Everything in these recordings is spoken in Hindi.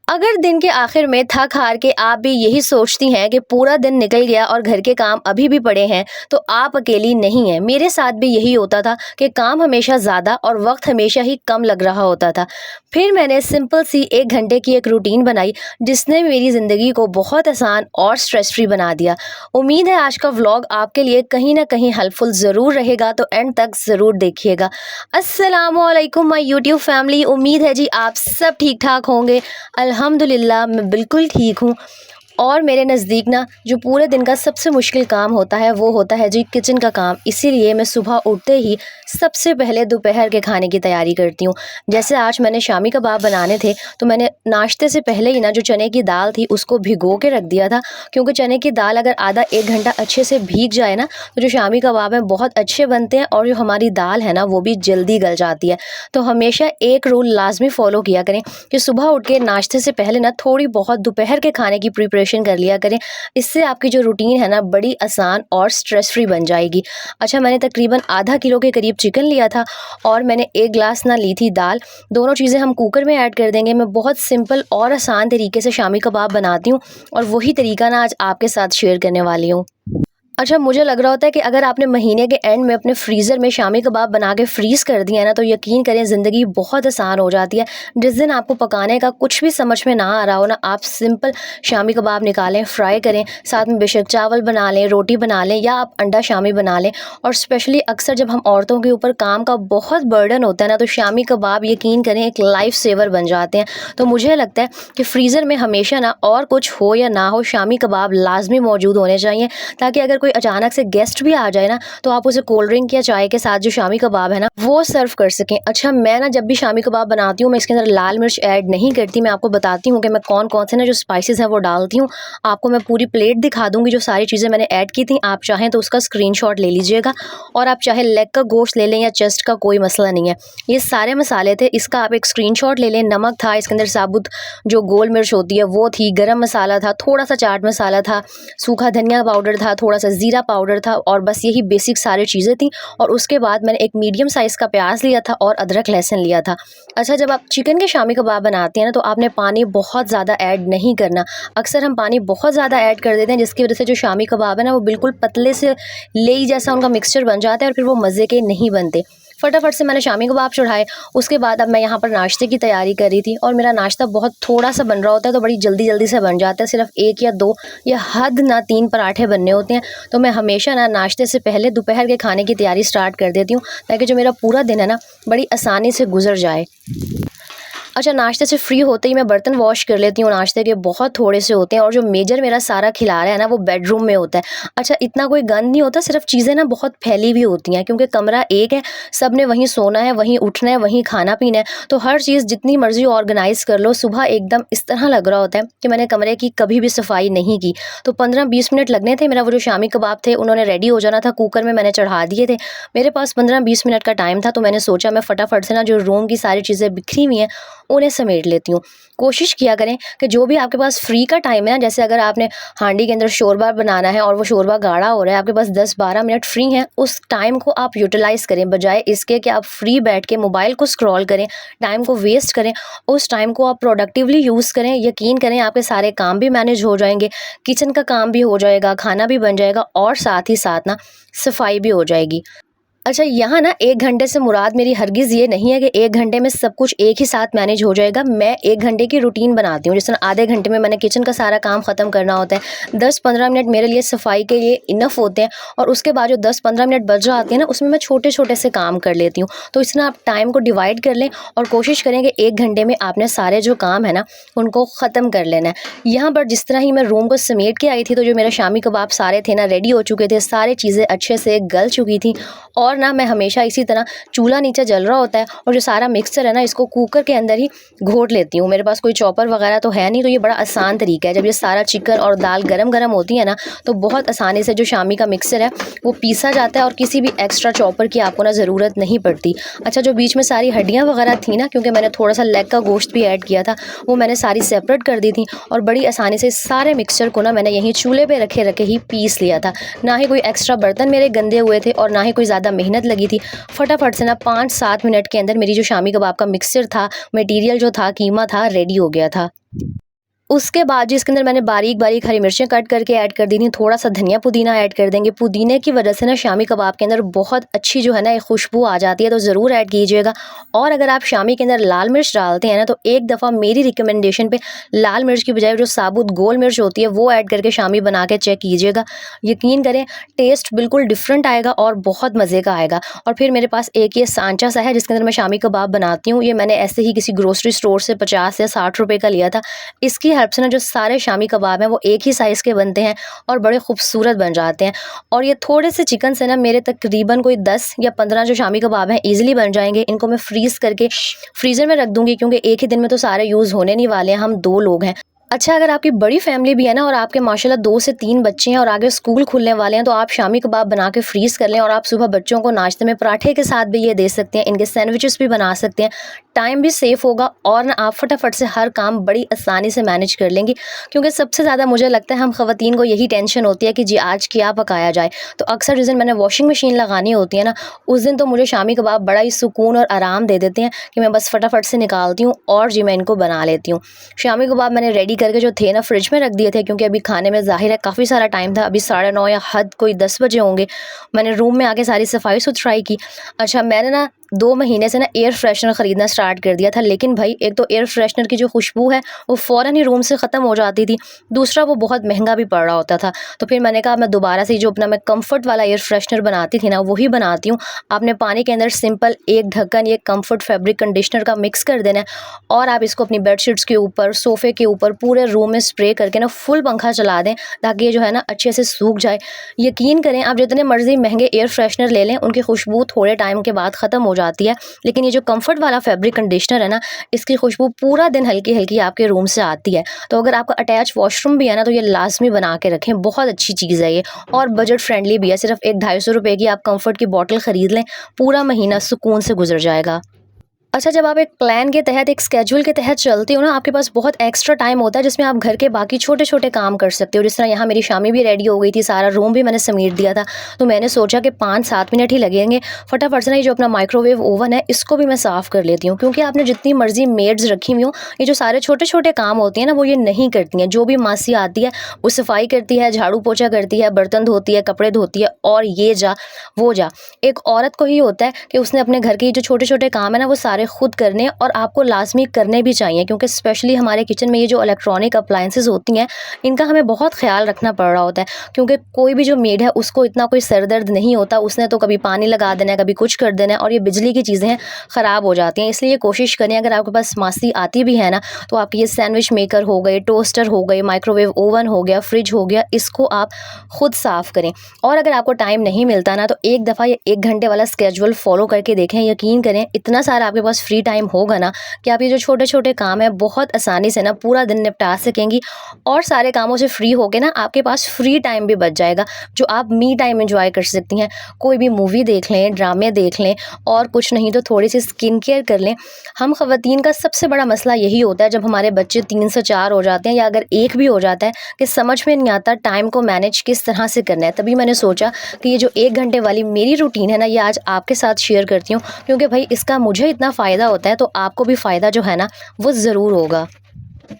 अगर दिन के आखिर में थक हार के आप भी यही सोचती हैं कि पूरा दिन निकल गया और घर के काम अभी भी पड़े हैं, तो आप अकेली नहीं हैं। मेरे साथ भी यही होता था कि काम हमेशा ज़्यादा और वक्त हमेशा ही कम लग रहा होता था। फिर मैंने सिंपल सी 1 घंटे की एक रूटीन बनाई, जिसने मेरी ज़िंदगी को बहुत आसान और स्ट्रेस फ्री बना दिया। उम्मीद है आज का व्लॉग आपके लिए कहीं ना कहीं हेल्पफुल ज़रूर रहेगा, तो एंड तक ज़रूर देखिएगा। अस्सलामुअलैकुम माय यूट्यूब फैमिली, उम्मीद है जी आप सब ठीक ठाक होंगे। अल्हम्दुलिल्लाह मैं बिल्कुल ठीक हूँ। और मेरे नज़दीक ना जो पूरे दिन का सबसे मुश्किल काम होता है वो होता है जी किचन का काम। इसीलिए मैं सुबह उठते ही सबसे पहले दोपहर के खाने की तैयारी करती हूँ। जैसे आज मैंने शामी कबाब बनाने थे, तो मैंने नाश्ते से पहले ही ना जो चने की दाल थी उसको भिगो के रख दिया था, क्योंकि चने की दाल अगर आधा 1 घंटा अच्छे से भीग जाए ना, तो जो शामी कबाब हैं बहुत अच्छे बनते हैं और जो हमारी दाल है ना वो भी जल्दी गल जाती है। तो हमेशा एक रूल लाजमी फ़ॉलो किया करें कि सुबह उठ के नाश्ते से पहले ना थोड़ी बहुत दोपहर के खाने की प्रिपरेशन कर लिया करें। इससे आपकी जो रूटीन है ना बड़ी आसान और स्ट्रेस फ्री बन जाएगी। अच्छा, मैंने तकरीबन आधा किलो के करीब चिकन लिया था और मैंने 1 ग्लास ना ली थी दाल। दोनों चीज़ें हम कुकर में ऐड कर देंगे। मैं बहुत सिंपल और आसान तरीके से शामी कबाब बनाती हूँ और वही तरीका ना आज आपके साथ शेयर करने वाली हूँ। अच्छा, मुझे लग रहा होता है कि अगर आपने महीने के एंड में अपने फ्रीज़र में शामी कबाब बना के फ्रीज़ कर दिया है ना, तो यकीन करें ज़िंदगी बहुत आसान हो जाती है। जिस दिन आपको पकाने का कुछ भी समझ में ना आ रहा हो ना, आप सिंपल शामी कबाब निकालें, फ्राई करें, साथ में बेशक चावल बना लें, रोटी बना लें या आप अंडा शामी बना लें। और स्पेशली अक्सर जब हम औरतों के ऊपर काम का बहुत बर्डन होता है ना, तो शामी कबाब यकीन करें एक लाइफ सेवर बन जाते हैं। तो मुझे लगता है कि फ्रीज़र में हमेशा ना और कुछ हो या ना हो, शामी कबाब लाजमी मौजूद होने चाहिए, ताकि अगर कोई अचानक से गेस्ट भी आ जाए ना, तो आप उसे कोल्ड ड्रिंक या चाय के साथ जो शामी कबाब है ना वो सर्व कर सकें। अच्छा, मैं ना जब भी शामी कबाब बनाती हूँ मैं इसके अंदर लाल मिर्च ऐड नहीं करती। मैं आपको बताती हूँ कि मैं कौन कौन से ना जो स्पाइसेस हैं वो डालती हूँ। आपको मैं पूरी प्लेट दिखा दूँगी जो सारी चीज़ें मैंने ऐड की थी। आप चाहें तो उसका स्क्रीनशॉट ले लीजिएगा, और आप चाहे लेग का गोश्त ले लें या चेस्ट का, कोई मसला नहीं है। ये सारे मसाले थे, इसका आप एक स्क्रीनशॉट ले लें। नमक था इसके अंदर, साबुत जो गोल मिर्च होती है वो थी, गरम मसाला था, थोड़ा सा चाट मसाला था, सूखा धनिया पाउडर था, थोड़ा सा ज़ीरा पाउडर था, और बस यही बेसिक सारी चीज़ें थी। और उसके बाद मैंने एक मीडियम साइज़ का प्याज लिया था और अदरक लहसुन लिया था। अच्छा, जब आप चिकन के शामी कबाब बनाते हैं ना, तो आपने पानी बहुत ज़्यादा ऐड नहीं करना। अक्सर हम पानी बहुत ज़्यादा ऐड कर देते हैं, जिसकी वजह से जो शामी कबाब है ना वो बिल्कुल पतले से लेई जैसा उनका मिक्सचर बन जाता है और फिर वो मज़े के नहीं बनते। फटाफट से मैंने शामी कबाब चढ़ाए। उसके बाद अब मैं यहाँ पर नाश्ते की तैयारी कर रही थी, और मेरा नाश्ता बहुत थोड़ा सा बन रहा होता है, तो बड़ी जल्दी जल्दी से बन जाता है। सिर्फ 1 या 2 या हद ना 3 पराठे बनने होते हैं। तो मैं हमेशा ना नाश्ते से पहले दोपहर के खाने की तैयारी स्टार्ट कर देती हूँ, ताकि जो मेरा पूरा दिन है ना बड़ी आसानी से गुजर जाए। अच्छा, नाश्ते से फ्री होते ही मैं बर्तन वॉश कर लेती हूँ। नाश्ते के बहुत थोड़े से होते हैं, और जो मेजर मेरा सारा खिलारा है ना वो बेडरूम में होता है। अच्छा, इतना कोई गंद नहीं होता, सिर्फ चीज़ें ना बहुत फैली हुई होती हैं, क्योंकि कमरा एक है, सब ने वहीं सोना है, वहीं उठना है, वहीं खाना पीना है। तो हर चीज़ जितनी मर्जी ऑर्गेनाइज़ कर लो, सुबह एकदम इस तरह लग रहा होता है कि मैंने कमरे की कभी भी सफाई नहीं की। तो 15-20 मिनट लगने थे। मेरा वो जो शामी कबाब थे उन्होंने रेडी हो जाना था, कुकर में मैंने चढ़ा दिए थे। मेरे पास 15-20 मिनट का टाइम था, तो मैंने सोचा मैं फटाफट से ना जो रूम की सारी चीज़ें बिखरी हुई हैं उन्हें समेट लेती हूँ। कोशिश किया करें कि जो भी आपके पास फ्री का टाइम है ना, जैसे अगर आपने हांडी के अंदर शोरबा बनाना है और वो शोरबा गाढ़ा हो रहा है, आपके पास 10-12 मिनट फ्री हैं, उस टाइम को आप यूटिलाइज़ करें, बजाय इसके कि आप फ्री बैठ के मोबाइल को स्क्रॉल करें, टाइम को वेस्ट करें। उस टाइम को आप प्रोडक्टिवली यूज़ करें। यकीन करें आपके सारे काम भी मैनेज हो जाएंगे, किचन का काम भी हो जाएगा, खाना भी बन जाएगा, और साथ ही साथ ना सफाई भी हो जाएगी। अच्छा, यहाँ ना 1 घंटे से मुराद मेरी हरगिज़ ये नहीं है कि 1 घंटे में सब कुछ एक ही साथ मैनेज हो जाएगा। मैं 1 घंटे की रूटीन बनाती हूँ। जिस तरह आधे घंटे में मैंने किचन का सारा काम ख़त्म करना होता है, 10-15 मिनट मेरे लिए सफाई के लिए इनफ होते हैं, और उसके बाद जो 10-15 मिनट बच जाते हैं ना, उसमें मैं छोटे छोटे से काम कर लेती हूँ। तो इस तरह आप टाइम को डिवाइड कर लें और कोशिश करें कि 1 घंटे में आपने सारे जो काम है ना उनको ख़त्म कर लेना है। यहाँ पर जिस तरह ही मैं रूम को समेट के आई थी, तो जो मेरा शामी कबाब सारे थे ना रेडी हो चुके थे, सारी चीज़ें अच्छे से गल चुकी थी। और ना मैं हमेशा इसी तरह चूल्हा नीचे जल रहा होता है, और जो सारा मिक्सचर है ना इसको कुकर के अंदर ही घोट लेती हूँ। मेरे पास कोई चॉपर वगैरह तो है नहीं, तो ये बड़ा आसान तरीका है। जब ये सारा चिकन और दाल गरम गरम होती है ना, तो बहुत आसानी से जो शामी का मिक्सचर है वो पीसा जाता है, और किसी भी एक्स्ट्रा चॉपर की आपको ना ज़रूरत नहीं पड़ती। अच्छा, जो बीच में सारी हड्डियाँ वगैरह थी ना, क्योंकि मैंने थोड़ा सा लेग का गोश्त भी ऐड किया था, वो मैंने सारी सेपरेट कर दी थी, और बड़ी आसानी से सारे मिक्सचर को ना मैंने यहीं चूल्हे पे रखे रखे ही पीस लिया था। ना ही कोई एक्स्ट्रा बर्तन मेरे गंदे हुए थे, और ना ही कोई ज़्यादा मेहनत लगी थी। फटाफट से ना 5-7 मिनट के अंदर मेरी जो शामी कबाब का मिक्सचर था, मटेरियल जो था, कीमा था, रेडी हो गया था। उसके बाद जी इसके अंदर मैंने बारीक-बारीक हरी मिर्चें कट करके ऐड कर दी थी, थोड़ा-सा धनिया पुदीना ऐड कर देंगे। पुदीने की वजह से ना शामी कबाब के अंदर बहुत अच्छी जो है ना एक खुशबू आ जाती है, तो ज़रूर ऐड कीजिएगा। और अगर आप शामी के अंदर लाल मिर्च डालते हैं ना, तो एक दफ़ा मेरी रिकमेंडेशन पे लाल मिर्च की बजाय जो साबुत गोल मिर्च होती है, वो ऐड करके शामी बना के चेक कीजिएगा। यकीन करें टेस्ट बिल्कुल डिफरेंट आएगा और बहुत मज़े का आएगा। और फिर मेरे पास एक ये सांचा सा है जिसके अंदर मैं शामी कबाब बनाती हूँ। ये मैंने ऐसे ही किसी ग्रोसरी स्टोर से 50 या 60 रुपए का लिया था। इसकी हेल्प से ना जो सारे शामी कबाब हैं वो एक ही साइज़ के बनते हैं और बड़े खूबसूरत बन जाते हैं। और ये थोड़े से चिकन से ना मेरे तकरीबन कोई 10 या 15 जो शामी कबाब हैं ईज़िली बन जाएँगे। इनको मैं फ्रीज़ करके फ्रीज़र में रख दूँगी क्योंकि एक ही दिन में तो सारे यूज़ होने नहीं वाले हैं, हम 2 लोग हैं। अच्छा, अगर आपकी बड़ी फैमिली भी है ना और आपके माशाल्लाह 2 से 3 बच्चे हैं और आगे स्कूल खुलने वाले हैं, तो आप शामी कबाब बना के फ्रीज़ कर लें और आप सुबह बच्चों को नाश्ते में पराठे के साथ भी ये दे सकते हैं। इनके सैंडविचेस भी बना सकते हैं। टाइम भी सेव होगा और ना आप फटाफट से हर काम बड़ी आसानी से मैनेज कर लेंगी। क्योंकि सबसे ज़्यादा मुझे लगता है हम ख़वातीन को यही टेंशन होती है कि जी आज क्या पकाया जाए। तो अक्सर जिस दिन मैंने वॉशिंग मशीन लगानी होती है ना, उस दिन तो मुझे शामी कबाब बड़ा ही सुकून और आराम दे देते हैं कि मैं बस फटाफट से निकालती हूँ और जी मैं इनको बना लेती हूँ। शामी कबाब मैंने रेडी करके जो थे ना फ्रिज में रख दिए थे क्योंकि अभी खाने में ज़ाहिर है काफ़ी सारा टाइम था। अभी 9:30 या हद कोई 10 बजे होंगे। मैंने रूम में आके सारी सफाई सुथराई की। अच्छा, मैंने ना 2 महीने से ना एयर फ्रेशनर ख़रीदना स्टार्ट कर दिया था, लेकिन भाई एक तो एयर फ्रेशनर की जो खुशबू है वो फ़ौरन ही रूम से ख़त्म हो जाती थी। दूसरा वो बहुत महंगा भी पड़ रहा होता था। तो फिर मैंने कहा मैं दोबारा से जो अपना मैं कम्फ़र्ट वाला एयर फ्रेशनर बनाती थी ना वही बनाती हूँ। आपने पानी के अंदर सिंपल एक ढक्कन ये कम्फ़र्ट फैब्रिक कंडीशनर का मिक्स कर देना है और आप इसको अपनी बेडशीट्स के ऊपर, सोफ़े के ऊपर पूरे रूम में स्प्रे करके ना फुल पंखा चला दें ताकि ये जो है ना अच्छे से सूख जाए। यकीन करें आप जितने मर्ज़ी महंगे एयर फ्रेशनर ले लें उनकी खुशबू थोड़े टाइम के बाद ख़त्म हो जाती है, लेकिन ये जो कम्फ़र्ट वाला फैब्रिक कंडीशनर है ना, इसकी खुशबू पूरा दिन हल्की-हल्की आपके रूम से आती है। तो अगर आपका अटैच वॉशरूम भी है ना, तो ये लाज़मी बना के रखें, बहुत अच्छी चीज़ है ये और बजट फ्रेंडली भी है। सिर्फ़ एक ₹250 की आप कम्फ़र्ट की बॉटल ख़रीद लें, पूरा महीना सुकून से गुज़र जाएगा। अच्छा, जब आप एक प्लान के तहत, एक स्केड्यूल के तहत चलते हो ना, आपके पास बहुत एक्स्ट्रा टाइम होता है जिसमें आप घर के बाकी छोटे-छोटे काम कर सकते हो। जिस तरह यहाँ मेरी शामी भी रेडी हो गई थी, सारा रूम भी मैंने समेट दिया था। तो मैंने सोचा कि 5-7 मिनट ही लगेंगे, फटाफट से ना ये जो अपना माइक्रोवेव ओवन है, इसको भी मैं साफ़ कर लेती हूँ। क्योंकि आपने जितनी मर्ज़ी मेड्स रखी हुई हों, ये जो सारे छोटे-छोटे काम होते हैं ना, वो ये नहीं करती हैं। जो भी मासी आती है, वो सफाई करती है, झाड़ू पोछा करती है, बर्तन धोती है, कपड़े धोती है और ये जा, वो जा। एक औरत को ही होता है कि उसने अपने घर के जो छोटे-छोटे काम है ना, वो सारे खुद करने हैं और आपको लाज़मी करने भी चाहिए क्योंकि स्पेशली हमारे किचन में ये जो इलेक्ट्रॉनिक अप्लायंसेस होती हैं, इनका हमें बहुत ख़्याल रखना पड़ रहा होता है। क्योंकि कोई भी जो मेड है उसको इतना कोई सर दर्द नहीं होता, उसने तो कभी पानी लगा देना है, कभी कुछ कर देना है और ये बिजली की चीज़ें हैं, ख़राब हो जाती हैं। इसलिए कोशिश करें अगर आपके पास मासी आती भी है ना, तो आपके ये सैंडविच मेकर हो गए, टोस्टर हो गए, माइक्रोवेव ओवन हो गया, फ्रिज हो गया, इसको आप खुद साफ़ करें। और अगर आपको टाइम नहीं मिलता ना, तो एक दफ़ा ये 1 घंटे वाला स्केड्यूल फ़ॉलो करके देखें। यकीन करें इतना सारा आपके पास फ्री टाइम होगा ना कि आप ये जो छोटे-छोटे काम हैं बहुत आसानी से ना पूरा दिन निपटा सकेंगी और सारे कामों से फ्री होके ना आपके पास फ्री टाइम भी बच जाएगा, जो आप मी टाइम एंजॉय कर सकती हैं। कोई भी मूवी देख लें, ड्रामे देख लें और कुछ नहीं तो थोड़ी-सी स्किन केयर कर लें। हम ख़वातीन का सबसे बड़ा मसला यही होता है जब हमारे बच्चे 3 से 4 हो जाते हैं या अगर 1 भी हो जाता है कि समझ में नहीं आता टाइम को मैनेज किस तरह से करना है। तभी मैंने सोचा कि ये जो 1 घंटे वाली मेरी रूटीन है ना, ये आज आपके साथ शेयर करती हूँ क्योंकि भाई इसका मुझे इतना फ़ायदा होता है तो आपको भी फ़ायदा जो है ना वो ज़रूर होगा।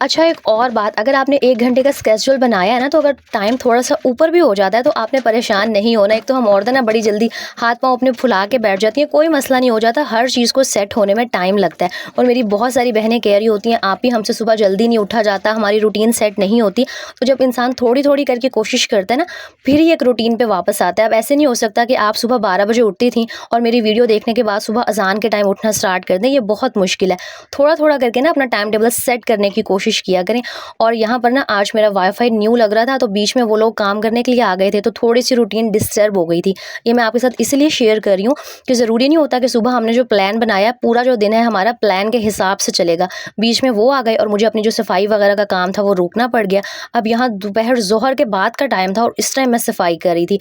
अच्छा, एक और बात, अगर आपने 1 घंटे का स्केड्यूल बनाया है ना, तो अगर टाइम थोड़ा-सा ऊपर भी हो जाता है तो आपने परेशान नहीं होना। एक तो हम औरतें ना बड़ी जल्दी हाथ-पाँव अपने फुला के बैठ जाती हैं, कोई मसला नहीं हो जाता, हर चीज़ को सेट होने में टाइम लगता है। और मेरी बहुत सारी बहनें कह रही होती हैं, आप ही हमसे सुबह जल्दी नहीं उठा जाता, हमारी रूटीन सेट नहीं होती। तो जब इंसान थोड़ी-थोड़ी करके कोशिश करता है ना, फिर ही एक रूटीन पे वापस आता है। अब ऐसे नहीं हो सकता कि आप सुबह 12 बजे उठती थीं और मेरी वीडियो देखने के बाद सुबह अज़ान के टाइम उठना स्टार्ट कर दें, ये बहुत मुश्किल है। थोड़ा-थोड़ा करके ना अपना टाइम टेबल सेट करने की कोशिश किया करें। और यहाँ पर ना आज मेरा वाईफाई न्यू लग रहा था तो बीच में वो लोग काम करने के लिए आ गए थे, तो थोड़ी-सी रूटीन डिस्टर्ब हो गई थी। ये मैं आपके साथ इसलिए शेयर कर रही हूँ कि ज़रूरी नहीं होता कि सुबह हमने जो प्लान बनाया है, पूरा जो दिन है हमारा प्लान के हिसाब से चलेगा। बीच में वो आ गए और मुझे अपनी जो सफाई वगैरह का काम था वो रोकना पड़ गया। अब यहाँ दोपहर ज़ोहर के बाद का टाइम था और इस टाइम मैं सफाई कर रही थी।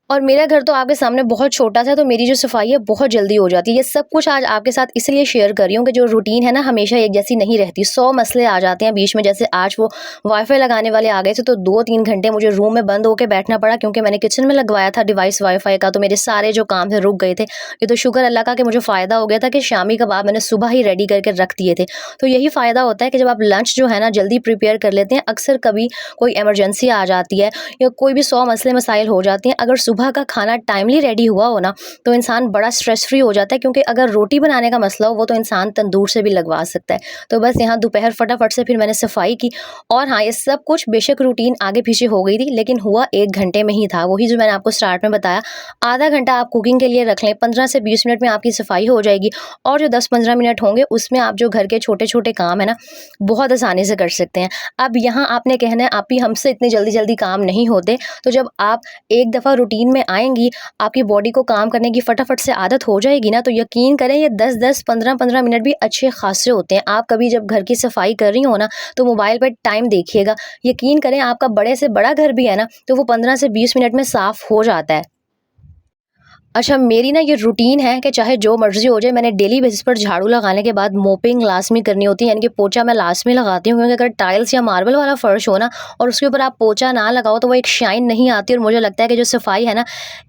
और मेरा घर तो आपके सामने बहुत छोटा सा है, तो मेरी जो सफाई है बहुत जल्दी हो जाती है। ये सब कुछ आज आपके साथ इसलिए शेयर कर रही हूँ कि जो रूटीन है ना हमेशा एक जैसी नहीं रहती। 100 मसले आ जाते हैं बीच में। जैसे आज वो वाईफाई लगाने वाले आ गए थे, तो 2-3 घंटे मुझे रूम में बंद होके बैठना पड़ा, क्योंकि मैंने किचन में लगवाया था डिवाइस वाईफाई का। तो मेरे सारे जो काम थे रुक गए थे। ये तो शुक्र अल्लाह का कि मुझे फ़ायदा हो गया था कि शामी कबाब मैंने सुबह ही रेडी करके रख दिए थे। तो यही फ़ायदा होता है कि जब आप लंच जो है ना जल्दी प्रिपेयर कर लेते हैं। अक्सर कभी कोई इमरजेंसी आ जाती है या कोई भी 100 मसले मसाइल हो जाते हैं, अगर सुबह का खाना टाइमली रेडी हुआ हो ना, तो इंसान बड़ा स्ट्रेस फ्री हो जाता है। क्योंकि अगर रोटी बनाने का मसला हो, वो तो इंसान तंदूर से भी लगवा सकता है। तो बस यहाँ दोपहर फटाफट से फिर मैंने सफाई की। और हाँ, ये सब कुछ बेशक रूटीन आगे पीछे हो गई थी, लेकिन हुआ 1 घंटे में ही था। वही जो मैंने आपको स्टार्ट में बताया, आधा घंटा आप कुकिंग के लिए रख लें, 15 से 20 मिनट में आपकी सफाई हो जाएगी। और जो 10-15 मिनट होंगे, उसमें आप जो घर के छोटे-छोटे काम है ना, बहुत आसानी से कर सकते हैं। अब यहाँ आपने कहना है, आप ही हमसे इतनी जल्दी-जल्दी काम नहीं होते। तो जब आप एक दफ़ा रूटीन में आएँगी, आपकी बॉडी को काम करने की फटाफट से आदत हो जाएगी ना, तो यकीन करें ये 10-10, 15-15 मिनट भी अच्छे खासे होते हैं। आप कभी जब घर की सफाई कर रही हो ना, तो मोबाइल पे टाइम देखिएगा। यकीन करें, आपका बड़े से बड़ा घर भी है ना, तो वो 15 से 20 मिनट में साफ़ हो जाता है। अच्छा, मेरी ना ये रूटीन है कि चाहे जो मर्ज़ी हो जाए, मैंने डेली बेसिस पर झाड़ू लगाने के बाद मोपिंग लास्ट में करनी होती है, यानी कि पोंछा मैं लास्ट में लगाती हूँ। क्योंकि अगर टाइल्स या मार्बल वाला फ़र्श हो ना और उसके ऊपर आप पोंछा ना लगाओ, तो वो एक शाइन नहीं आती और मुझे लगता है कि जो सफाई है ना,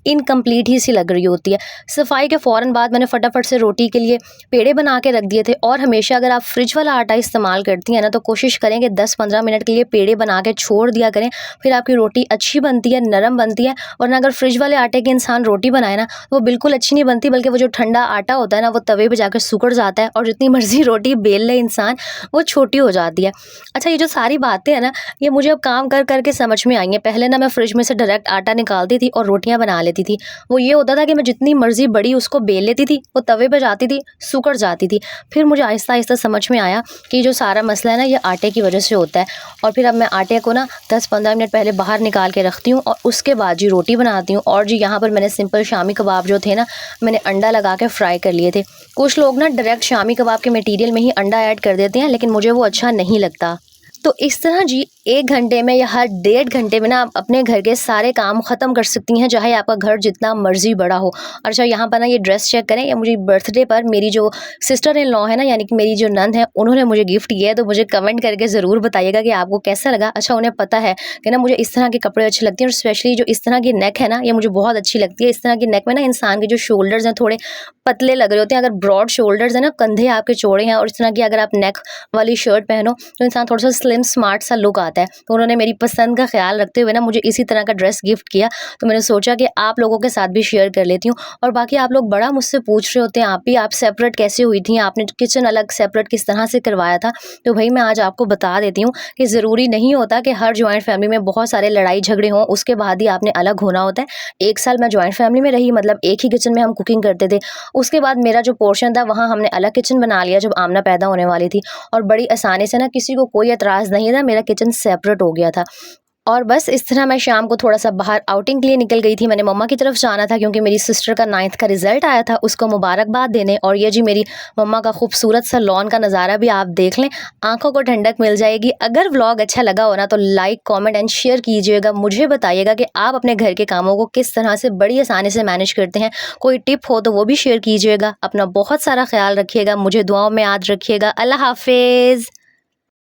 इनकम्प्लीट ही सी लग रही होती है। सफाई के फ़ौरन बाद मैंने फटाफट से रोटी के लिए पेड़े बना के रख दिए थे। और हमेशा अगर आप फ्रिज वाला आटा इस्तेमाल करती हैं ना, तो कोशिश करें कि 10-15 मिनट के लिए पेड़े बना के छोड़ दिया करें। फिर आपकी रोटी अच्छी बनती है, नरम बनती है। वरना अगर फ्रिज वाले आटे की इंसान रोटी बनाए ना, वो बिल्कुल अच्छी नहीं बनती, बल्कि वो जो ठंडा आटा होता है ना, वो तवे पे जाकर सिकुड़ जाता है और जितनी मर्ज़ी रोटी बेल ले इंसान, वो छोटी हो जाती है। अच्छा, ये जो सारी बातें हैं ना, ये मुझे अब काम कर कर के समझ में आई हैं। पहले ना मैं फ्रिज में से डायरेक्ट आटा निकालती थी और रोटियाँ बना लेती थी। वो ये होता था कि मैं जितनी मर्ज़ी बड़ी उसको बेल लेती थी, वो तवे पे जाती थी, सिकुड़ जाती थी। फिर मुझे आहिस्ता-आहिस्ता समझ में आया कि जो सारा मसला है ना, ये आटे की वजह से होता है। और फिर अब मैं आटे को ना 10-15 मिनट पहले बाहर निकाल के रखती हूँ और उसके बाद जी रोटी बनाती हूँ। और जी यहाँ पर मैंने सिंपल शामी कबाब जो थे ना, मैंने अंडा लगा के फ्राई कर लिए थे। कुछ लोग ना डायरेक्ट शामी कबाब के मटीरियल में ही अंडा ऐड कर देते हैं, लेकिन मुझे वो अच्छा नहीं लगता। तो इस तरह जी 1 घंटे में या हर 1.5 घंटे में ना आप अपने घर के सारे काम ख़त्म कर सकती हैं, चाहे आपका घर जितना मर्ज़ी बड़ा हो। और अच्छा, यहाँ पर ना ये ड्रेस चेक करें, ये मुझे बर्थडे पर मेरी जो सिस्टर इन लॉ है ना, यानी कि मेरी जो नंद है, उन्होंने मुझे गिफ्ट किया है। तो मुझे कमेंट करके ज़रूर बताइएगा कि आपको कैसा लगा। अच्छा, उन्हें पता है कि ना मुझे इस तरह के कपड़े अच्छे लगते हैं, और स्पेशली जो इस तरह की नेक है ना, ये मुझे बहुत अच्छी लगती है। इस तरह की नेक में ना इंसान के जो शोल्डर्स हैं थोड़े पतले लग रहे होते हैं। अगर ब्रॉड शोल्डर्स हैं ना, कंधे आपके चौड़े हैं, और इस तरह की अगर आप नेक वाली शर्ट पहनो, तो इंसान थोड़ा सा स्लिम स्मार्ट सा लुक आता है। तो उन्होंने मेरी पसंद का ख्याल रखते हुए ना मुझे इसी तरह का ड्रेस गिफ्ट किया। तो मैंने सोचा कि आप लोगों के साथ भी शेयर कर लेती हूँ। और बाकी आप लोग बड़ा मुझसे पूछ रहे होते हैं, आप सेपरेट कैसे हुई थी, आपने किचन अलग सेपरेट किस तरह से करवाया था। तो भाई मैं आज आपको बता देती हूँ कि ज़रूरी नहीं होता कि हर जॉइंट फैमिली में बहुत सारे लड़ाई झगड़े हों, उसके बाद ही आपने अलग होना होता है। 1 साल मैं जॉइंट फैमिली में रही, मतलब एक ही किचन में हम कुकिंग करते थे। उसके बाद मेरा जो पोर्शन था, वहाँ हमने अलग किचन बना लिया जब आमना पैदा होने वाली थी। और बड़ी आसानी से ना, किसी को कोई एतराज़ नहीं था, मेरा किचन सेपरेट हो गया था। और बस इस तरह मैं शाम को थोड़ा-सा बाहर आउटिंग के लिए निकल गई थी। मैंने मम्मा की तरफ जाना था, क्योंकि मेरी सिस्टर का 9th का रिज़ल्ट आया था, उसको मुबारकबाद देने। और ये जी मेरी मम्मा का खूबसूरत सा लॉन का नज़ारा भी आप देख लें, आँखों को ठंडक मिल जाएगी। अगर व्लॉग अच्छा लगा हो ना, तो लाइक, कमेंट एंड शेयर कीजिएगा। मुझे बताइएगा कि आप अपने घर के कामों को किस तरह से बड़ी आसानी से मैनेज करते हैं। कोई टिप हो तो वो भी शेयर कीजिएगा। अपना बहुत सारा ख़्याल रखिएगा, मुझे दुआओं में याद रखिएगा। अल्लाह हाफ़िज़।